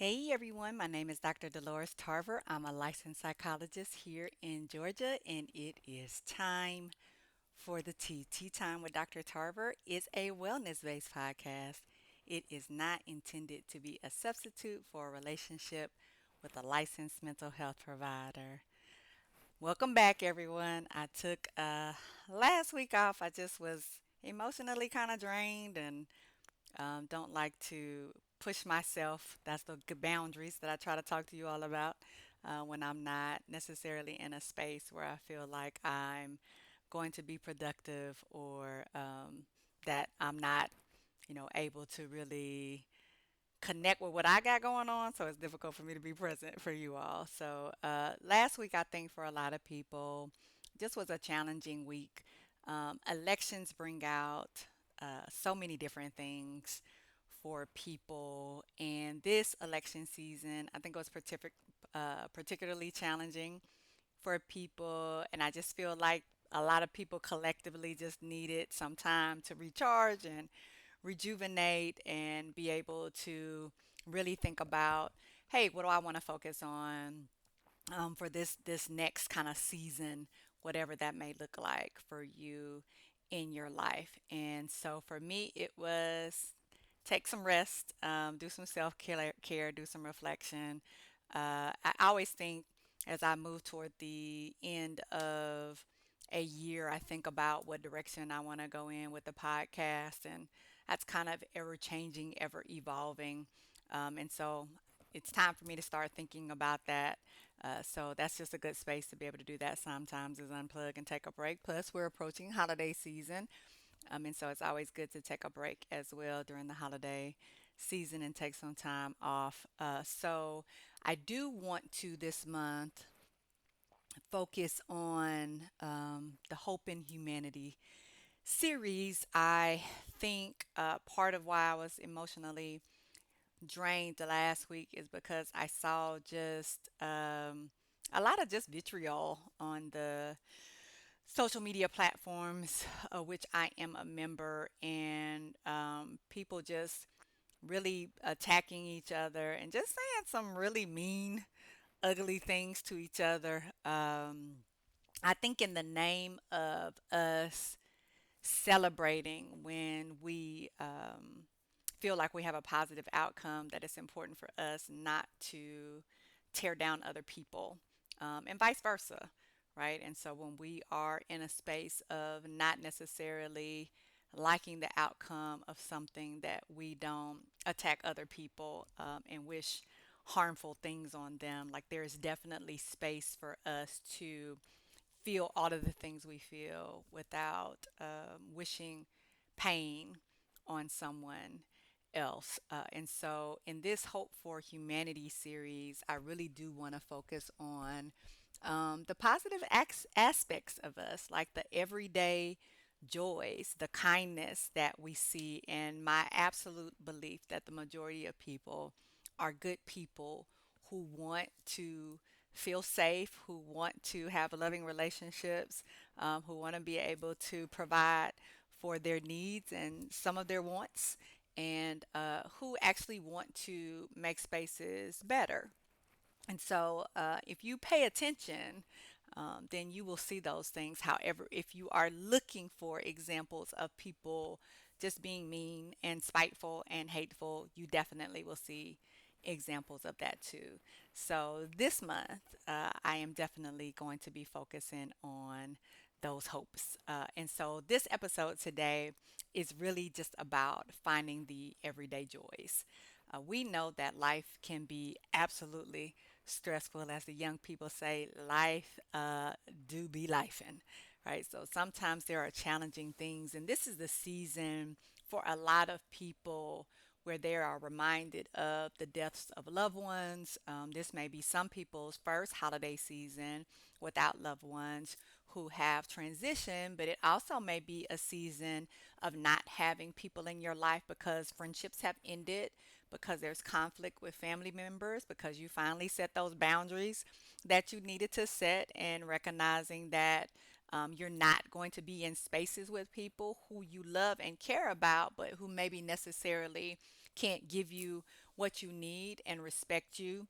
Hey everyone, my name is Dr. Dolores Tarver. I'm a licensed psychologist here in Georgia, and it is time for the Tea. Tea Time with Dr. Tarver is a wellness based podcast. It is not intended to be a substitute for a relationship with a licensed mental health provider. Welcome back, everyone. I took last week off. I just was emotionally kind of drained and don't like to push myself. That's the good boundaries that I try to talk to you all about when I'm not necessarily in a space where I feel like I'm going to be productive or that I'm not, able to really connect with what I got going on. So it's difficult for me to be present for you all. So last week, I think for a lot of people, just was a challenging week. Elections bring out so many different things for people, and this election season, I think it was particularly challenging for people. And I just feel like a lot of people collectively just needed some time to recharge and rejuvenate and be able to really think about, hey, what do I want to focus on for this next kind of season, whatever that may look like for you in your life. And so for me, it was take some rest, do some self care, do some reflection. I always think as I move toward the end of a year, I think about what direction I want to go in with the podcast, and that's kind of ever changing, ever evolving. And so it's time for me to start thinking about that. So that's just a good space to be able to do that sometimes is unplug and take a break. Plus, we're approaching holiday season. And so it's always good to take a break as well during the holiday season and take some time off. So I do want to this month focus on the Hope in Humanity series. I think part of why I was emotionally drained the last week is because I saw just a lot of just vitriol on the social media platforms, which I am a member, and people just really attacking each other and just saying some really mean, ugly things to each other. I think in the name of us celebrating when we feel like we have a positive outcome, that it's important for us not to tear down other people, and vice versa, right? And so when we are in a space of not necessarily liking the outcome of something, that we don't attack other people and wish harmful things on them. Like there is definitely space for us to feel all of the things we feel without wishing pain on someone else. And so, in this Hope for Humanity series, I really do want to focus on the positive aspects of us, like the everyday joys, the kindness that we see, and my absolute belief that the majority of people are good people who want to feel safe, who want to have loving relationships, who want to be able to provide for their needs and some of their wants, and who actually want to make spaces better. And so, if you pay attention, then you will see those things. However, if you are looking for examples of people just being mean and spiteful and hateful, you definitely will see examples of that too. So, this month, I am definitely going to be focusing on those hopes. And so, this episode today is really just about finding the everyday joys. We know that life can be absolutely stressful, as the young people say, life do be lifing, right? So sometimes there are challenging things, and this is the season for a lot of people where they are reminded of the deaths of loved ones. This may be some people's first holiday season without loved ones who have transitioned, but it also may be a season of not having people in your life because friendships have ended, because there's conflict with family members, because you finally set those boundaries that you needed to set, and recognizing that you're not going to be in spaces with people who you love and care about, but who maybe necessarily can't give you what you need and respect you.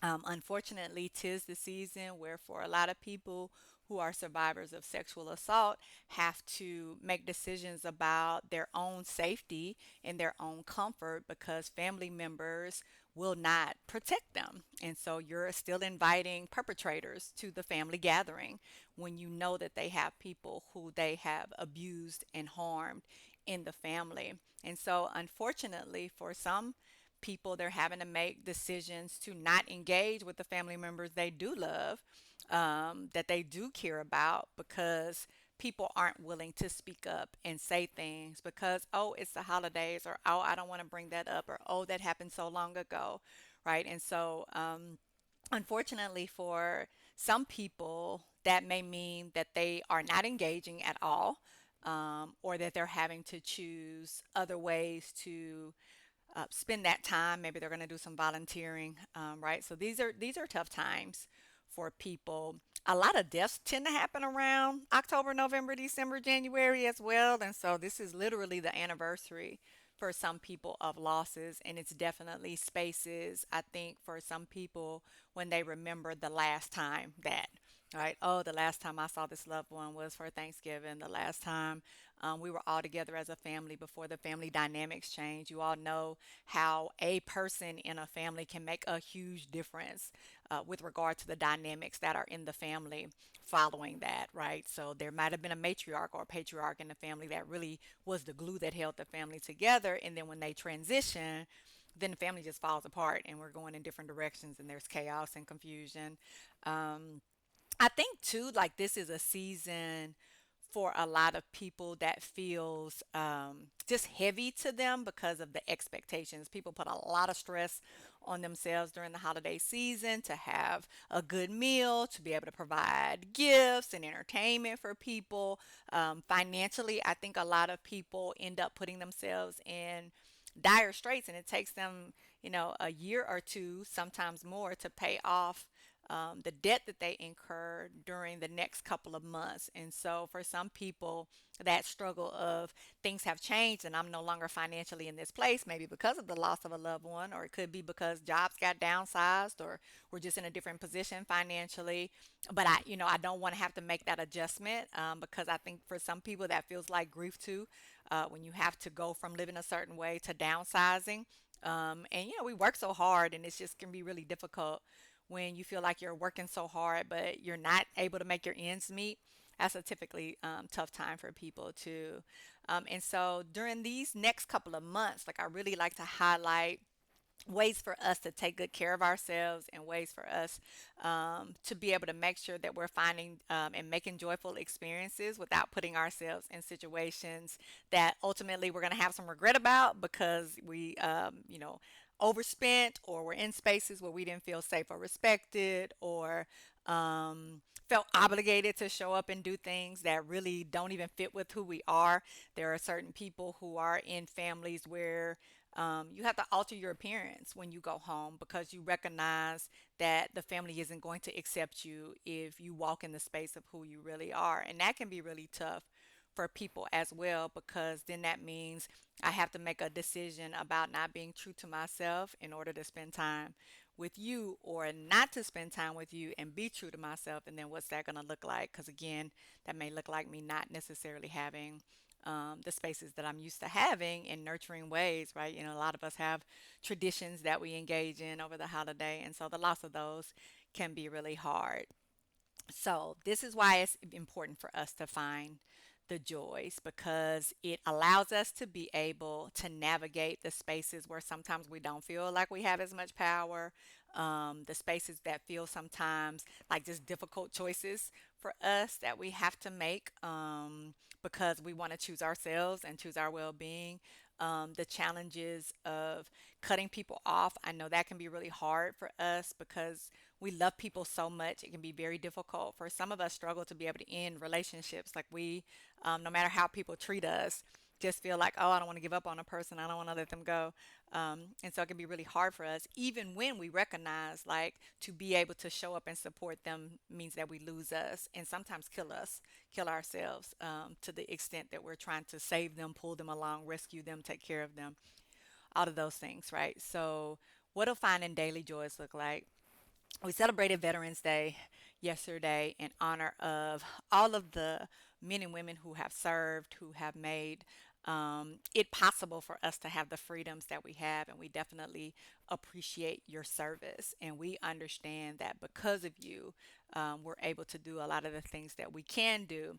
Unfortunately, tis the season where, for a lot of people who are survivors of sexual assault, have to make decisions about their own safety and their own comfort because family members will not protect them. And so you're still inviting perpetrators to the family gathering when you know that they have people who they have abused and harmed in the family. And so, unfortunately, for some people, they're having to make decisions to not engage with the family members they do love, that they do care about, because people aren't willing to speak up and say things because, oh, it's the holidays, or oh, I don't want to bring that up, or oh, that happened so long ago, right? And so, unfortunately, for some people, that may mean that they are not engaging at all, or that they're having to choose other ways to spend that time. Maybe they're going to do some volunteering, right? So these are tough times for people. A lot of deaths tend to happen around October, November, December, January as well, and so this is literally the anniversary for some people of losses, and it's definitely spaces, I think, for some people when they remember the last time that. Right. Oh, the last time I saw this loved one was for Thanksgiving. The last time we were all together as a family before the family dynamics change. You all know how a person in a family can make a huge difference with regard to the dynamics that are in the family following that, right? So there might have been a matriarch or a patriarch in the family that really was the glue that held the family together. And then when they transition, then the family just falls apart and we're going in different directions and there's chaos and confusion. Um, I think too, like this is a season for a lot of people that feels just heavy to them because of the expectations. People put a lot of stress on themselves during the holiday season to have a good meal, to be able to provide gifts and entertainment for people. Financially, I think a lot of people end up putting themselves in dire straits, and it takes them, a year or two, sometimes more, to pay off the debt that they incur during the next couple of months. And so, for some people, that struggle of things have changed and I'm no longer financially in this place, maybe because of the loss of a loved one, or it could be because jobs got downsized, or we're just in a different position financially. But I don't want to have to make that adjustment, because I think for some people that feels like grief too, when you have to go from living a certain way to downsizing. And we work so hard, and it's just can be really difficult when you feel like you're working so hard, but you're not able to make your ends meet. That's a typically tough time for people too. And so during these next couple of months, like I really like to highlight ways for us to take good care of ourselves, and ways for us to be able to make sure that we're finding and making joyful experiences without putting ourselves in situations that ultimately we're going to have some regret about because we, overspent, or we're in spaces where we didn't feel safe or respected, or felt obligated to show up and do things that really don't even fit with who we are. There are certain people who are in families where you have to alter your appearance when you go home because you recognize that the family isn't going to accept you if you walk in the space of who you really are. And that can be really tough for people as well, because then that means I have to make a decision about not being true to myself in order to spend time with you, or not to spend time with you and be true to myself. And then what's that going to look like? Because again, that may look like me not necessarily having the spaces that I'm used to having in nurturing ways, right? A lot of us have traditions that we engage in over the holiday, and so the loss of those can be really hard. So, this is why it's important for us to find the joys, because it allows us to be able to navigate the spaces where sometimes we don't feel like we have as much power, the spaces that feel sometimes like just difficult choices for us that we have to make, because we want to choose ourselves and choose our well being. The challenges of cutting people off, I know that can be really hard for us because we love people so much. It can be very difficult. For some of us, struggle to be able to end relationships. Like no matter how people treat us, just feel like, oh, I don't want to give up on a person. I don't want to let them go. And so it can be really hard for us, even when we recognize, like, to be able to show up and support them means that we lose us and sometimes kill us, kill ourselves, to the extent that we're trying to save them, pull them along, rescue them, take care of them. all of those things, right? So, what do finding daily joys look like? We celebrated Veterans Day yesterday in honor of all of the men and women who have served, who have made it possible for us to have the freedoms that we have. And we definitely appreciate your service. And we understand that because of you, we're able to do a lot of the things that we can do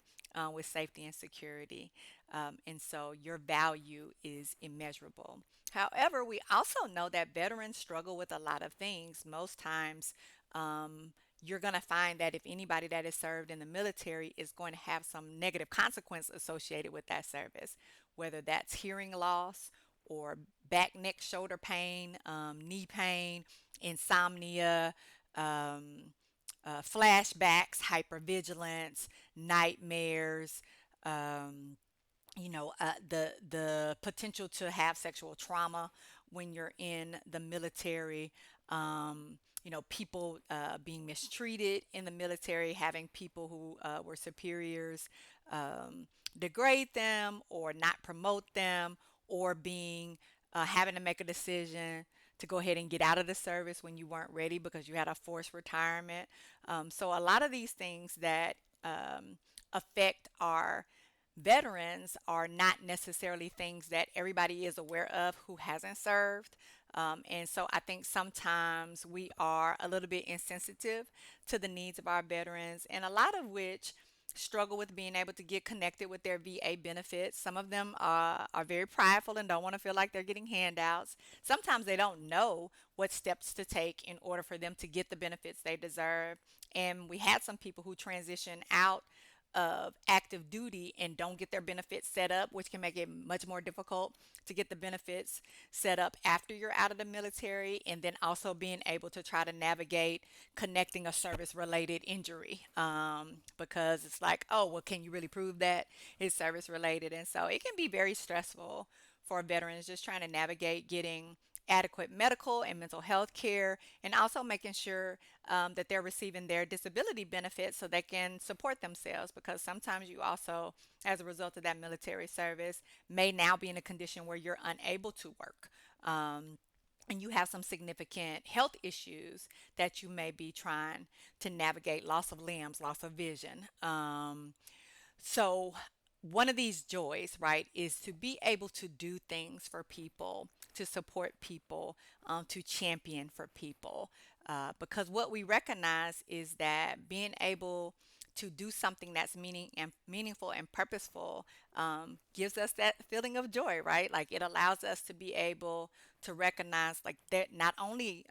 with safety and security. And so your value is immeasurable. However, we also know that veterans struggle with a lot of things. Most times, um, you're going to find that if anybody that is served in the military is going to have some negative consequence associated with that service, whether that's hearing loss or back, neck, shoulder pain, knee pain, insomnia, um, flashbacks, hypervigilance, nightmares. Um, the potential to have sexual trauma when you're in the military. People being mistreated in the military, having people who were superiors um, degrade them or not promote them, or being having to make a decision to go ahead and get out of the service when you weren't ready because you had a forced retirement. So a lot of these things that affect our veterans are not necessarily things that everybody is aware of who hasn't served. And so I think sometimes we are a little bit insensitive to the needs of our veterans, and a lot of which struggle with being able to get connected with their VA benefits. Some of them are very prideful and don't want to feel like they're getting handouts. Sometimes they don't know what steps to take in order for them to get the benefits they deserve. And we had some people who transition out of active duty and don't get their benefits set up, which can make it much more difficult to get the benefits set up after you're out of the military. And then also being able to try to navigate connecting a service related injury, because it's like, oh, well, can you really prove that it's service related? And so it can be very stressful for veterans just trying to navigate getting adequate medical and mental health care, and also making sure that they're receiving their disability benefits so they can support themselves, because sometimes you also, as a result of that military service, may now be in a condition where you're unable to work. And you have some significant health issues that you may be trying to navigate: loss of limbs, loss of vision. So, one of these joys, right, is to be able to do things for people, to support people, to champion for people. Because what we recognize is that being able to do something that's meaningful and purposeful gives us that feeling of joy, right? Like it allows us to be able to recognize like that not only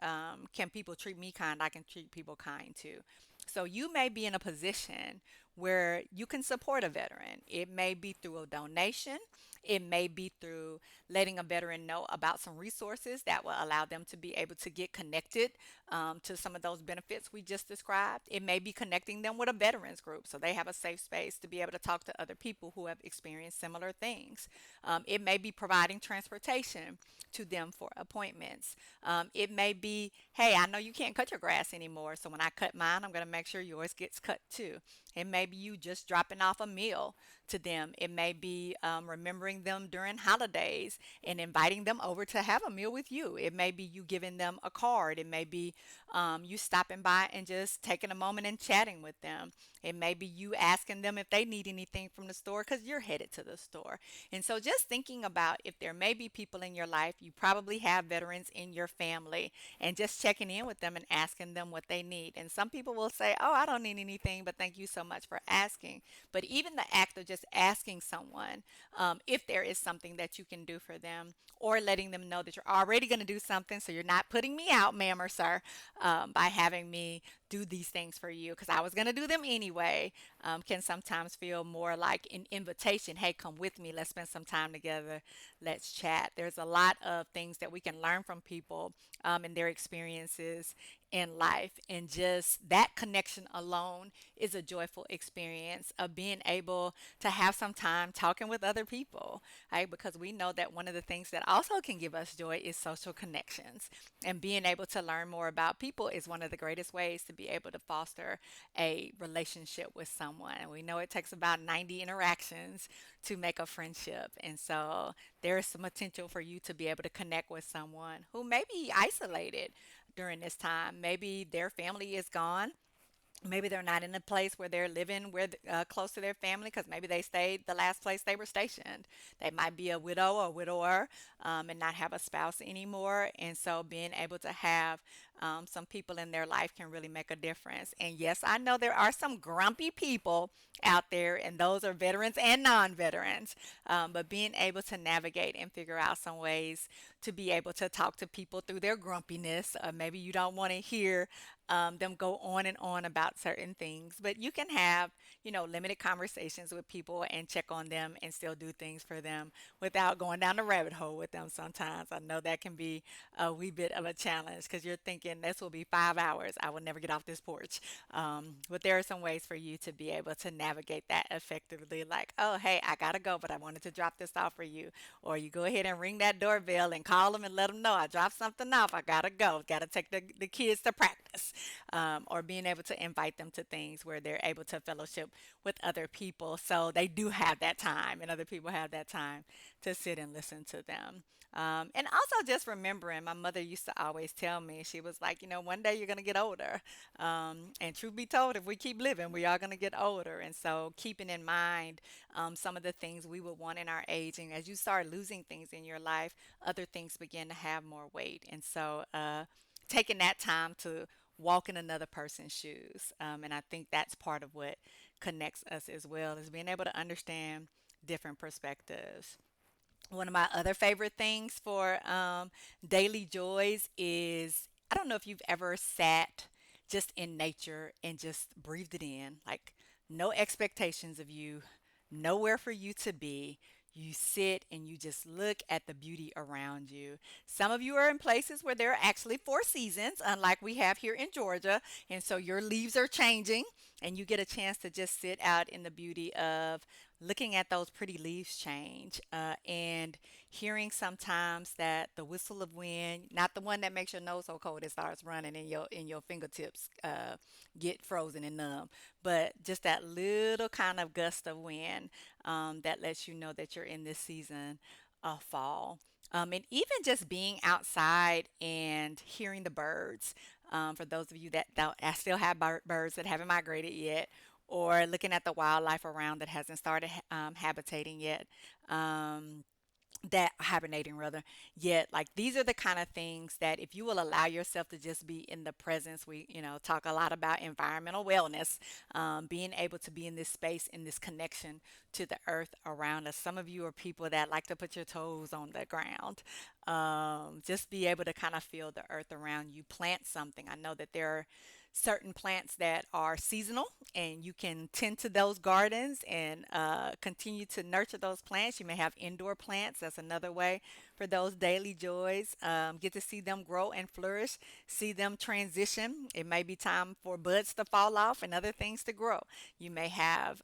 can people treat me kind, I can treat people kind too. So you may be in a position where you can support a veteran. It may be through a donation. It may be through letting a veteran know about some resources that will allow them to be able to get connected to some of those benefits we just described. It may be connecting them with a veterans group so they have a safe space to be able to talk to other people who have experienced similar things. It may be providing transportation to them for appointments. It may be, hey, I know you can't cut your grass anymore, so when I cut mine, I'm going to make sure yours gets cut too. It may be you just dropping off a meal to them. It may be remembering them during holidays and inviting them over to have a meal with you. It may be you giving them a card. It may be you stopping by and just taking a moment and chatting with them. It may be you asking them if they need anything from the store because you're headed to the store. And so just thinking about if there may be people in your life, you probably have veterans in your family, and just checking in with them and asking them what they need. And some people will say, oh, I don't need anything, but thank you so much for asking. But even the act of just asking someone if there is something that you can do for them, or letting them know that you're already going to do something, so you're not putting me out, ma'am or sir, by having me do these things for you because I was going to do them anyway, can sometimes feel more like an invitation. Hey, come with me. Let's spend some time together. Let's chat. There's a lot of things that we can learn from people and their experiences in life. And just that connection alone is a joyful experience of being able to have some time talking with other people, right? Because we know that one of the things that also can give us joy is social connections. And being able to learn more about people is one of the greatest ways to be be able to foster a relationship with someone. And we know it takes about 90 interactions to make a friendship. And so there is some potential for you to be able to connect with someone who may be isolated during this time. Maybe their family is gone, maybe they're not in a place where they're living where close to their family, because maybe they stayed the last place they were stationed. They might be a widow or widower, and not have a spouse anymore. And so being able to have some people in their life can really make a difference. And yes, I know there are some grumpy people out there, and those are veterans and non-veterans. But being able to navigate and figure out some ways to be able to talk to people through their grumpiness. Maybe you don't want to hear them go on and on about certain things, but you can have, limited conversations with people and check on them and still do things for them without going down the rabbit hole with them sometimes. I know that can be a wee bit of a challenge because you're thinking this will be 5 hours. I will never get off this porch. But there are some ways for you to be able to navigate that effectively. Like, oh, hey, I got to go, but I wanted to drop this off for you. Or you go ahead and ring that doorbell and call them and let them know I dropped something off. I got to go. Got to take the kids to practice. Or being able to invite them to things where they're able to fellowship with other people. So they do have that time, and other people have that time to sit and listen to them. And also just remembering, my mother used to always tell me, she was like, one day you're going to get older. And truth be told, if we keep living, we are going to get older. And so keeping in mind some of the things we would want in our aging, as you start losing things in your life, other things begin to have more weight. And so taking that time to walk in another person's shoes. And I think that's part of what connects us as well, is being able to understand different perspectives. One of my other favorite things for daily joys is, I don't know if you've ever sat just in nature and just breathed it in, like no expectations of you, nowhere for you to be. You sit and you just look at the beauty around you. Some of you are in places where there are actually 4 seasons, unlike we have here in Georgia. And so your leaves are changing, and you get a chance to just sit out in the beauty of looking at those pretty leaves change, and hearing sometimes that the whistle of wind, not the one that makes your nose so cold it starts running and your fingertips get frozen and numb, but just that little kind of gust of wind that lets you know that you're in this season of fall. And even just being outside and hearing the birds. For those of you that don't, I still have birds that haven't migrated yet, or looking at the wildlife around that hasn't started habitating yet. That hibernating rather yet. Like, these are the kind of things that if you will allow yourself to just be in the presence, we talk a lot about environmental wellness, being able to be in this space, in this connection to the earth around us. Some of you are people that like to put your toes on the ground. Just be able to kind of feel the earth around you. Plant something. I know that there are certain plants that are seasonal, and you can tend to those gardens and continue to nurture those plants. You may have indoor plants. That's another way for those daily joys. Get to see them grow and flourish, see them transition. It may be time for buds to fall off and other things to grow. You may have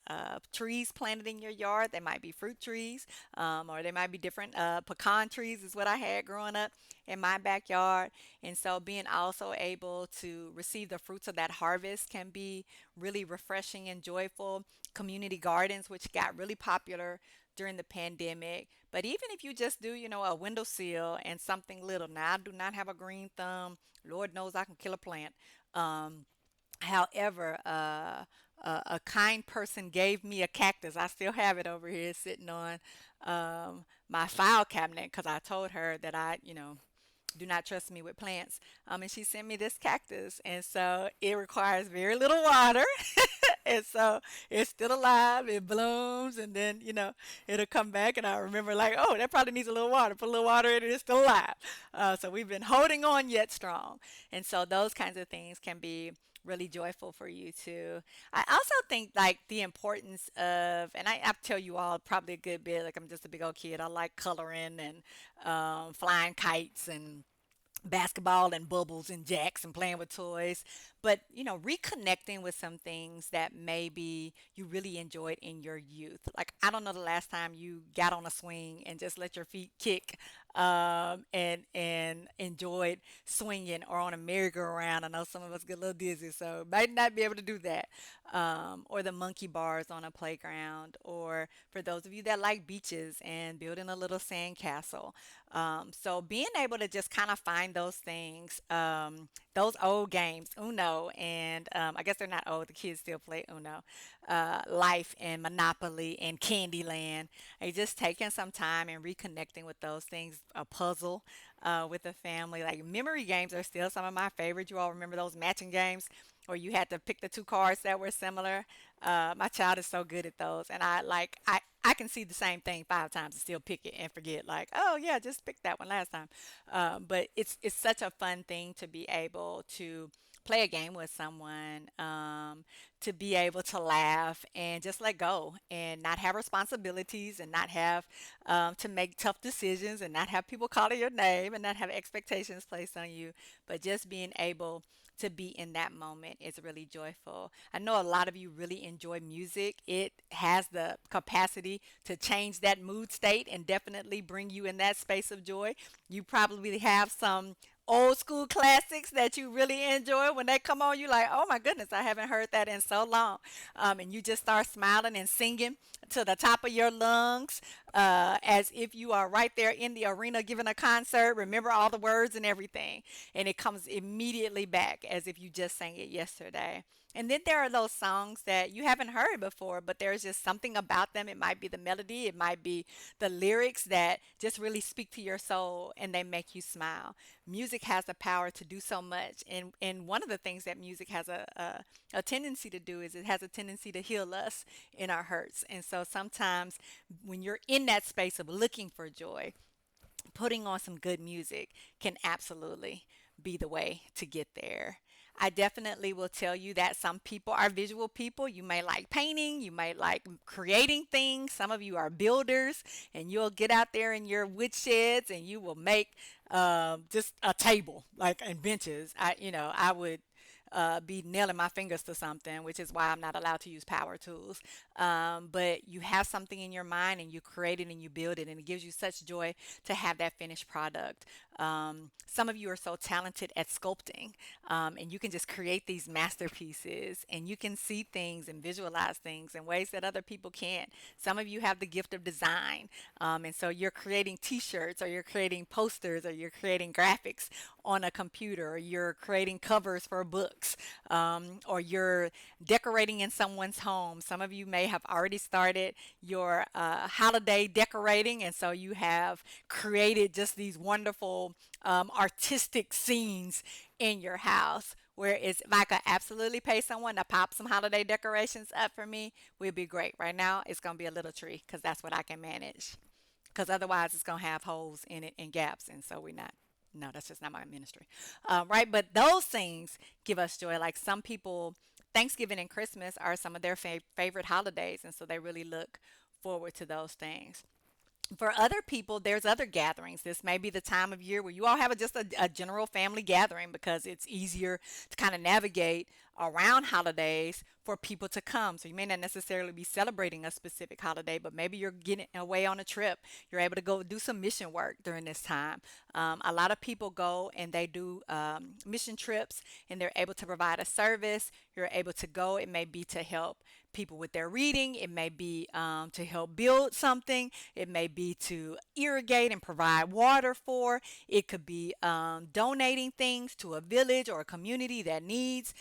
trees planted in your yard. They might be fruit trees, or they might be different. Pecan trees is what I had growing up in my backyard. And so being also able to receive the fruits of that harvest can be really refreshing and joyful. Community gardens, which got really popular during the pandemic. But even if you just do, a windowsill and something little. Now, I do not have a green thumb. Lord knows I can kill a plant. Um, However, a kind person gave me a cactus. I still have it over here sitting on my file cabinet, because I told her that I, do not trust me with plants. And she sent me this cactus. And so it requires very little water. And so it's still alive. It blooms, and then, it'll come back. And I remember, like, oh, that probably needs a little water. Put a little water in it, it's still alive. So we've been holding on yet strong. And so those kinds of things can be really joyful for you too. I also think, like, the importance of, and I tell you all probably a good bit, like, I'm just a big old kid. I like coloring and flying kites and basketball and bubbles and jacks and playing with toys, but reconnecting with some things that maybe you really enjoyed in your youth. Like, I don't know the last time you got on a swing and just let your feet kick and enjoyed swinging or on a merry-go-round. I know some of us get a little dizzy, so might not be able to do that. Or the monkey bars on a playground, or for those of you that like beaches and building a little sand castle. So being able to just kind of find those things, those old games, Uno, and I guess they're not old, the kids still play Uno, Life and Monopoly and Candyland. And just taking some time and reconnecting with those things, a puzzle with the family. Like memory games are still some of my favorites. You all remember those matching games where you had to pick the two cards that were similar? My child is so good at those, and I can see the same thing 5 times and still pick it and forget. Like, oh yeah, just picked that one last time. But it's such a fun thing to be able to play a game with someone, to be able to laugh and just let go and not have responsibilities and not have to make tough decisions and not have people calling your name and not have expectations placed on you, but just being able to be in that moment is really joyful. I know a lot of you really enjoy music. It has the capacity to change that mood state and definitely bring you in that space of joy. You probably have some old school classics that you really enjoy. When they come on, you like, oh my goodness, I haven't heard that in so long. And you just start smiling and singing to the top of your lungs, as if you are right there in the arena giving a concert. Remember all the words and everything, and it comes immediately back as if you just sang it yesterday. And then there are those songs that you haven't heard before, but there's just something about them. It might be the melody, it might be the lyrics that just really speak to your soul and they make you smile. Music has the power to do so much. And one of the things that music has a tendency to do is it has a tendency to heal us in our hurts. And so sometimes when you're in that space of looking for joy, putting on some good music can absolutely be the way to get there. I definitely will tell you that some people are visual people. You may like painting, you might like creating things. Some of you are builders, and you'll get out there in your wood sheds and you will make just a table, like, and benches. I would be nailing my fingers to something, which is why I'm not allowed to use power tools. But you have something in your mind and you create it and you build it, and it gives you such joy to have that finished product. Some of you are so talented at sculpting, and you can just create these masterpieces and you can see things and visualize things in ways that other people can't. Some of you have the gift of design, and so you're creating t shirts or you're creating posters or you're creating graphics on a computer, or you're creating covers for books, or you're decorating in someone's home. Some of you may have already started your holiday decorating, and so you have created just these wonderful artistic scenes in your house. Whereas if I could absolutely pay someone to pop some holiday decorations up for me, we'd be great. Right now, it's going to be a little tree because that's what I can manage, because otherwise it's going to have holes in it and gaps, and so we're not. No, that's just not my ministry. Right, but those things give us joy. Like some people, Thanksgiving and Christmas are some of their favorite holidays, and so they really look forward to those things. For other people, there's other gatherings. This may be the time of year where you all have just a general family gathering because it's easier to kind of navigate around holidays for people to come. So you may not necessarily be celebrating a specific holiday, but maybe you're getting away on a trip. You're able to go do some mission work during this time. A lot of people go and they do mission trips and they're able to provide a service. You're able to go. It may be to help people with their reading. It may be to help build something. It may be to irrigate and provide water for. It could be donating things to a village or a community that needs.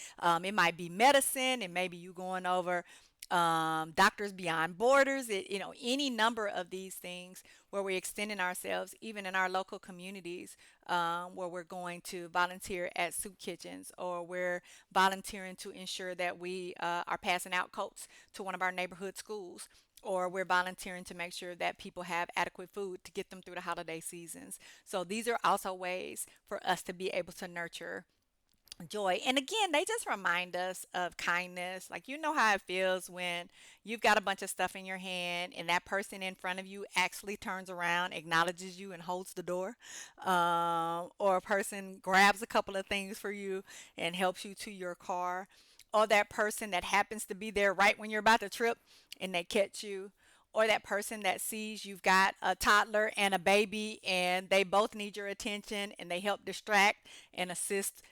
It might be medicine. It may be you going over Doctors Beyond Borders. Any number of these things where we're extending ourselves, even in our local communities, where we're going to volunteer at soup kitchens, or we're volunteering to ensure that we are passing out coats to one of our neighborhood schools, or we're volunteering to make sure that people have adequate food to get them through the holiday seasons. So these are also ways for us to be able to nurture joy. And again, they just remind us of kindness. Like, you know how it feels when you've got a bunch of stuff in your hand and that person in front of you actually turns around, acknowledges you, and holds the door. Or a person grabs a couple of things for you and helps you to your car. Or that person that happens to be there right when you're about to trip and they catch you. or that person that sees you've got a toddler and a baby and they both need your attention and they help distract and assist,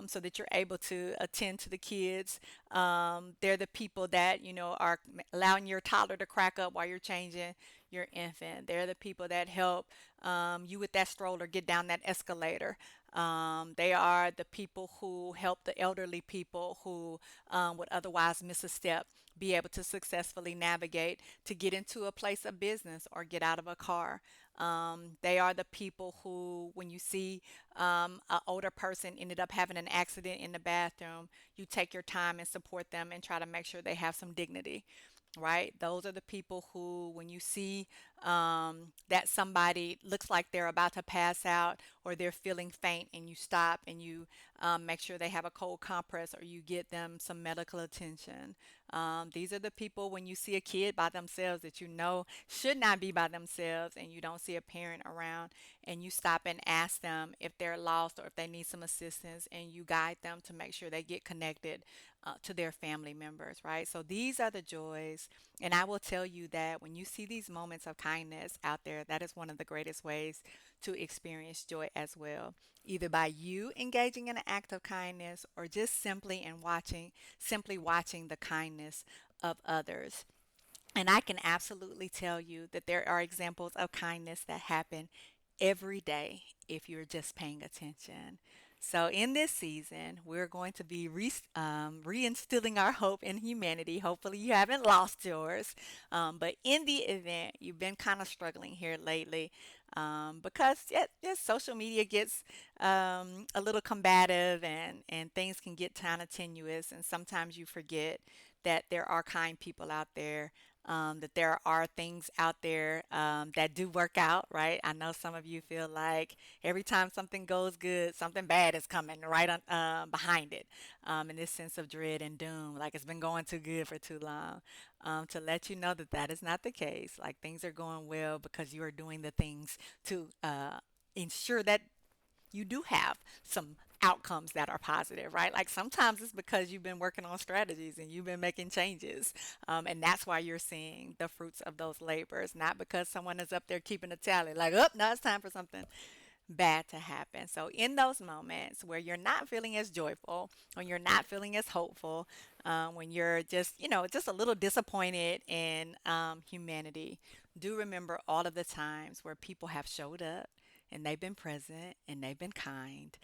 so that you're able to attend to the kids. They're the people that, are allowing your toddler to crack up while you're changing your infant. They're the people that help you with that stroller get down that escalator. They are the people who help the elderly people who would otherwise miss a step be able to successfully navigate to get into a place of business or get out of a car. They are the people who, when you see an older person ended up having an accident in the bathroom, you take your time and support them and try to make sure they have some dignity, right? Those are the people who, when you see that somebody looks like they're about to pass out or they're feeling faint, and you stop and you make sure they have a cold compress or you get them some medical attention. These are the people when you see a kid by themselves that you know should not be by themselves and you don't see a parent around, and you stop and ask them if they're lost or if they need some assistance, and you guide them to make sure they get connected to their family members, right? So these are the joys. And I will tell you that when you see these moments of kindness out there, that is one of the greatest ways to experience joy as well. Either by you engaging in an act of kindness or just simply watching the kindness of others. And I can absolutely tell you that there are examples of kindness that happen every day if you're just paying attention. So, in this season, we're going to be reinstilling our hope in humanity. Hopefully, you haven't lost yours. But in the event you've been kind of struggling here lately, because yeah, social media gets a little combative, and things can get kind of tenuous, and sometimes you forget that there are kind people out there, that there are things out there that do work out, right? I know some of you feel like every time something goes good, something bad is coming right on, behind it, in this sense of dread and doom, like it's been going too good for too long. To let you know that that is not the case. Like things are going well because you are doing the things to ensure that you do have some outcomes that are positive, right? Like sometimes it's because you've been working on strategies and you've been making changes. And that's why you're seeing the fruits of those labors, not because someone is up there keeping a tally, like, oh, now it's time for something bad to happen. So, in those moments where you're not feeling as joyful, when you're not feeling as hopeful, when you're just, just a little disappointed in humanity, do remember all of the times where people have showed up and they've been present and they've been kind.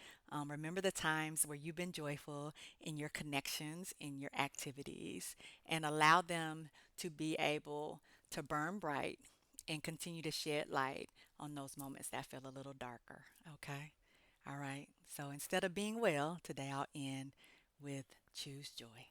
Remember the times where you've been joyful in your connections, in your activities, and allow them to be able to burn bright and continue to shed light on those moments that feel a little darker. Okay? All right. So instead of being well, today I'll end with choose joy.